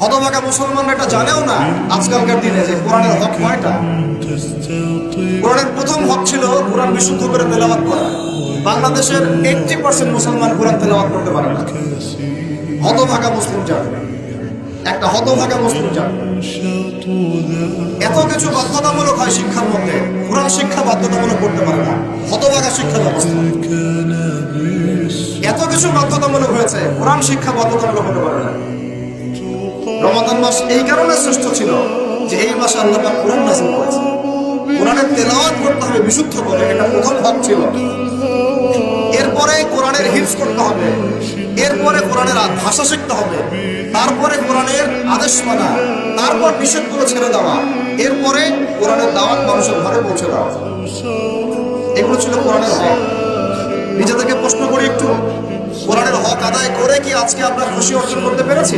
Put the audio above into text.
হতভাগা মুসলমানরা এটা জানেও না আজকালকার দিনে যে কোরআনের হক কয়টা। কোরআনের প্রথম হক ছিল কোরআন বিশুদ্ধ করে তেলাওয়াত করা। বাংলাদেশের 80% মুসলমান কোরআন তেলাওয়াত করতে পারে না। হতভাগা মুসলিম জাতি, একটা হতভাগা মুসলিম জাতি। এত কিছু বাধ্যতামূলক হয় শিক্ষার মধ্যে, কোরআন শিক্ষা বাধ্যতামূলক করতে পারে না। হতভাগা শিক্ষা ব্যবস্থা। এত কিছু বাধ্যতামূলক হয়েছে, কোরআন শিক্ষা বাধ্যতামূলক হতে পারে না। রমাদান মাস এই কারণে শ্রেষ্ঠ ছিল যে এই মাসে আল্লাহ পাক কোরআন নাযিল করেছে। কোরআনের তেলাওয়াত করতে হবে বিশুদ্ধ করে, এটা প্রথম হক ছিল। এরপরে কোরআনের হিফজ করতে হবে, এরপরে কোরআনের ভাষা শিখতে হবে, তারপরে কোরআনের আদেশ মানা, তারপর নিষেধগুলো ছেড়ে দেওয়া, এরপরে কোরআনের দাওয়াত মানুষের ঘরে পৌঁছে দেওয়া। এগুলো ছিল কোরআনের হক। নিজেদেরকে প্রশ্ন করি একটু, কোরআনের হক আদায় করে কি আজকে আমরা খুশি অর্জন করতে পেরেছি?